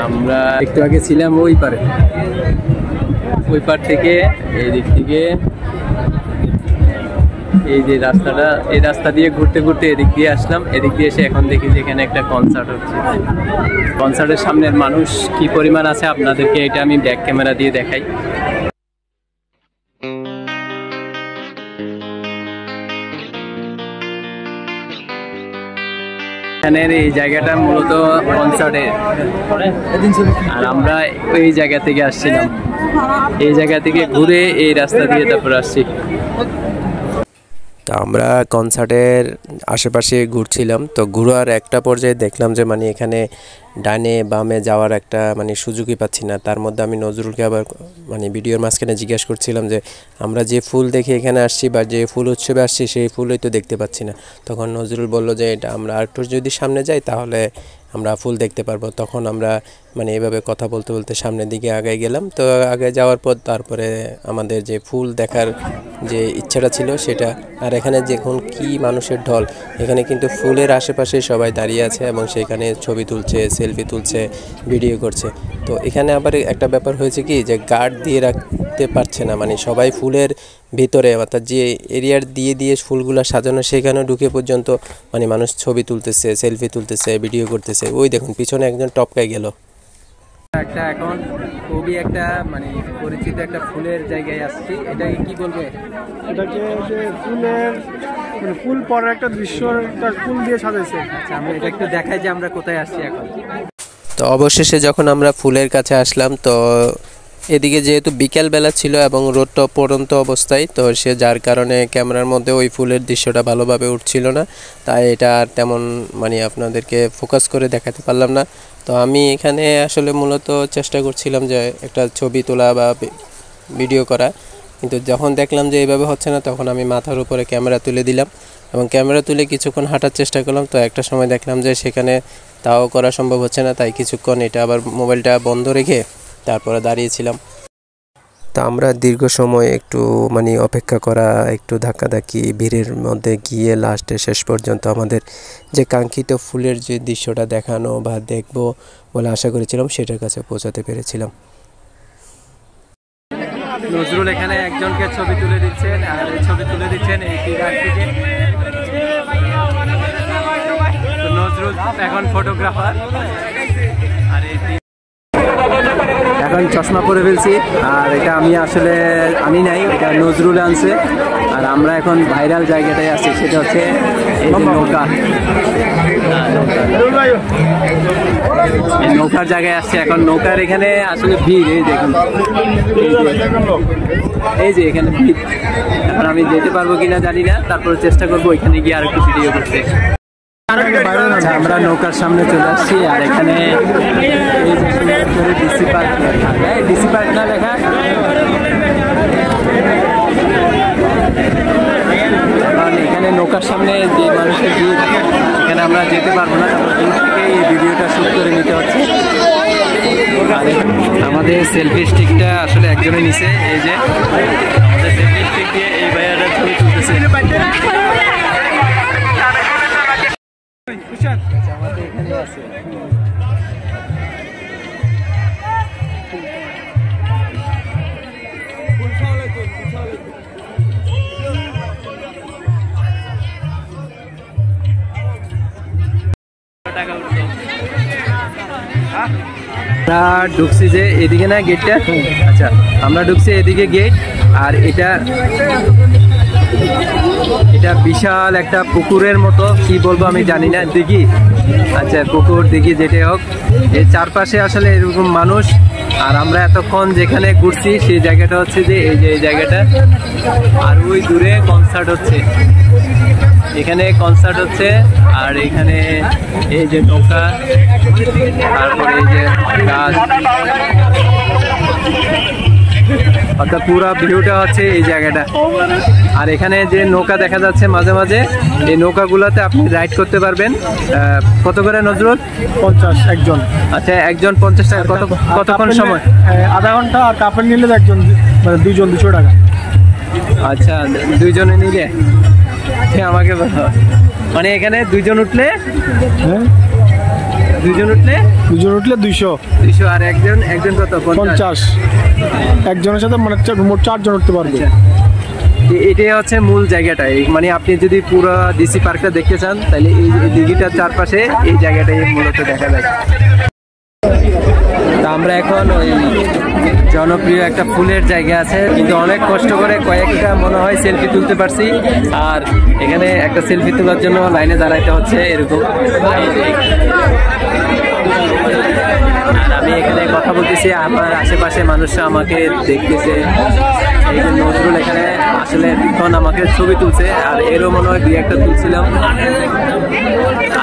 আমরা একটু আগে ছিলাম ওই পারে, ওই পার থেকে এই দিক থেকে এই যে রাস্তাটা, এই রাস্তা দিয়ে ঘুরতে ঘুরতে এদিক দিয়ে আসলাম। এদিক দিয়ে এসে এখন দেখি যে এখানে একটা কনসার্ট হচ্ছে। কনসার্টের সামনের মানুষ কি পরিমাণ আছে আপনাদেরকে এটা আমি ব্যাক ক্যামেরা দিয়ে দেখাই। এখানের এই জায়গাটা মূলত কনসার্টের, আর আমরা এই জায়গা থেকে আসছিলাম। এই জায়গা থেকে ঘুরে এই রাস্তা দিয়ে তারপর আসছি। তো আমরা কনসার্টের আশেপাশে ঘুরছিলাম। তো ঘুরার একটা পর্যায়ে দেখলাম যে মানে এখানে ডানে বামে যাওয়ার একটা মানে সুযোগই পাচ্ছি না। তার মধ্যে আমি নজরুলকে আবার মানে ভিডিওর মাঝখানে জিজ্ঞেস করছিলাম যে আমরা যে ফুল দেখে এখানে আসছি বা যে ফুল উৎসবে আসছি সেই ফুলই তো দেখতে পাচ্ছি না। তখন নজরুল বলল যে এটা আমরা আরেকটু যদি সামনে যাই তাহলে আমরা ফুল দেখতে পারবো। তখন আমরা মানে এইভাবে কথা বলতে বলতে সামনের দিকে আগায় গেলাম। তো আগে যাওয়ার পর তারপরে আমাদের যে ফুল দেখার যে ইচ্ছাটা ছিল সেটা, আর এখানে দেখুন কি মানুষের ঢল। এখানে কিন্তু ফুলের আশেপাশে সবাই দাঁড়িয়ে আছে এবং সেখানে ছবি তুলছে, সেলফি তুলছে, ভিডিও করছে। তো এখানে আবার একটা ব্যাপার হয়েছে কি যে গার্ড দিয়ে রাখতে পারছে না, মানে সবাই ফুলের ভিতরে অর্থাৎ যে এরিয়ার দিয়ে দিয়ে ফুলগুলো সাজানো সেখানে ঢুকে পর্যন্ত মানে মানুষ ছবি তুলতেছে, সেলফি তুলতেছে, ভিডিও করতেছে। ওই দেখুন পিছনে একজন টপকায় গেল। একটা এখন খুবই একটা মানে পরিচিত একটা ফুলের জায়গায় আসছি। এটাকে কি বলবো? এটাকে যে ফুলের মানে ফুল পরের একটা দৃশ্য, একটা ফুল দিয়ে সাজাইছে। আচ্ছা, আমরা এটা একটু দেখাই যে আমরা কোথায় আসছি এখন। তো অবশেষে যখন আমরা ফুলের কাছে আসলাম, তো এদিকে যেহেতু বিকেলবেলা ছিল এবং রোদটা পড়ন্ত অবস্থায়, তো সে যার কারণে ক্যামেরার মধ্যে ওই ফুলের দৃশ্যটা ভালোভাবে উঠছিল না, তাই এটা আর তেমন মানে আপনাদেরকে ফোকাস করে দেখাতে পারলাম না। তো আমি এখানে আসলে মূলত চেষ্টা করছিলাম যে একটা ছবি তোলা বা ভিডিও করা, কিন্তু যখন দেখলাম যে এইভাবে হচ্ছে না তখন আমি মাথার উপরে ক্যামেরা তুলে দিলাম এবং ক্যামেরা তুলে কিছুক্ষণ হাঁটার চেষ্টা করলাম। তো একটা সময় দেখলাম যে সেখানে তাও করা সম্ভব হচ্ছে না, তাই কিছুক্ষণ এটা আবার মোবাইলটা বন্ধ রেখে তারপরে দাঁড়িয়েছিলাম। তা আমরা দীর্ঘ সময় একটু মানে অপেক্ষা করা, একটু ধাক্কাধাক্কি, ভিড়ের মধ্যে গিয়ে লাস্টে শেষ পর্যন্ত আমাদের যে কাঙ্ক্ষিত ফুলের যে দৃশ্যটা দেখানো বা দেখবো বলে আশা করেছিলাম সেটার কাছে পৌঁছাতে পেরেছিলাম। নজরুল এখানে একজনকে ছবি তুলে দিচ্ছেন, আর এই ছবি তুলে দিচ্ছেন এই টিরার থেকে। নজরুল এখন ফটোগ্রাফার, আর এখন চশমা পরে ফেলছি। আর এটা আমি আসলে আনি নাই, এটা নজরুল আনছে। আর আমরা এখন ভাইরাল জায়গাটায় আছি, সেটা হচ্ছে এই নৌকা। এই নৌকার জায়গায় আসছে এখন। নৌকার এখানে আসলে ভিড়, এই দেখুন, এই যে এখানে ভিড়। এখন আমি যেতে পারবো কিনা জানি না, তারপরে চেষ্টা করবো এখানে গিয়ে আর একটু ভিডিও করতে। আমরা নৌকার সামনে চলে আসছি, আর এখানে ডিসি পার্ক লেখা, ডিসি পার্ক না লেখা, এখানে নৌকার সামনে যে মানুষের ভিড়, এখানে আমরা যেতে পারবো না, দূর থেকে এই ভিডিওটা শুট করে নিতে হচ্ছে। আমাদের সেলফি স্টিকটা আসলে একজনে নিছে, এই যে আমাদের সেলফি স্টিক দিয়ে এই ভাইয়াটা ছবি তুলতেছে। আমাদের এখানে আছে আমরা ঢুকছি যে এদিকে না গেটটা। আচ্ছা, আমরা ঢুকছি এদিকে গেট, আর এটা বিশাল একটা পুকুরের মতো, কি বলবো আমি জানি না, দেখি। আচ্ছা, পুকুর দেখি, যেটা হোক, এর চারপাশে আসলে এরকম মানুষ। আর আমরা এতক্ষণ যেখানে ঘুরছি সেই জায়গাটা হচ্ছে যে এই যে এই জায়গাটা, আর ওই দূরে কনসার্ট হচ্ছে, এখানে কনসার্ট হচ্ছে। আর এখানে এই যে নৌকা, তারপরে এই যে গাছ, অর্থাৎ পুরো ভিউটা হচ্ছে এই জায়গাটা। আর এখানে যে নৌকা দেখা যাচ্ছে মাঝে মাঝে, এই নৌকাগুলোতে আপনি রাইড করতে পারবেন। কত করে নজরুল? 50 একজন। আচ্ছা, একজন 50 টাকা। কতক্ষণ সময়? আধা ঘন্টা। আর কাপল নিলে একজন মানে দুইজন 200 টাকা। আচ্ছা, দুইজনে নিলে আমাকে মানে এখানে দুইজন উঠলে দুজন উঠলে 200। 200 আর একজন কত 50। একজনের সাথে মানে মোট 4 জন উঠতে পারবে। এটাই হচ্ছে মূল জায়গাটা। মানে আপনি যদি পুরো ডিসি পার্কটা দেখতে চান তাহলে এই দিঘিটার চারপাশে এই জায়গাটাই মূলত দেখা যায়। তা আমরা এখন ওই জনপ্রিয় একটা ফুলের জায়গা আছে, কিন্তু অনেক কষ্ট করে কয়েকটা মনে হয় সেলফি তুলতে পারছি। আর এখানে একটা সেলফি তোলার জন্য লাইনে দাঁড়াইতে হচ্ছে এরকম। আর আমি এখানে কথা বলতেছি, আমার আশেপাশে মানুষরা আমাকে দেখতেছে। এই যে নজরুল এখানে আসলে এখন আমাকে ছবি তুলছে, আর এরও মনে হয় 2-1টা তুলছিলাম।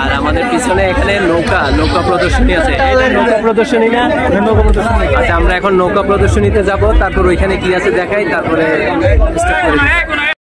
আর আমাদের পিছনে এখানে নৌকা প্রদর্শনী আছে। নৌকা প্রদর্শনী না? আচ্ছা, আমরা এখন নৌকা প্রদর্শনীতে যাব, তারপর ওইখানে কি আছে দেখাই, তারপরে স্টার্ট করে দিই।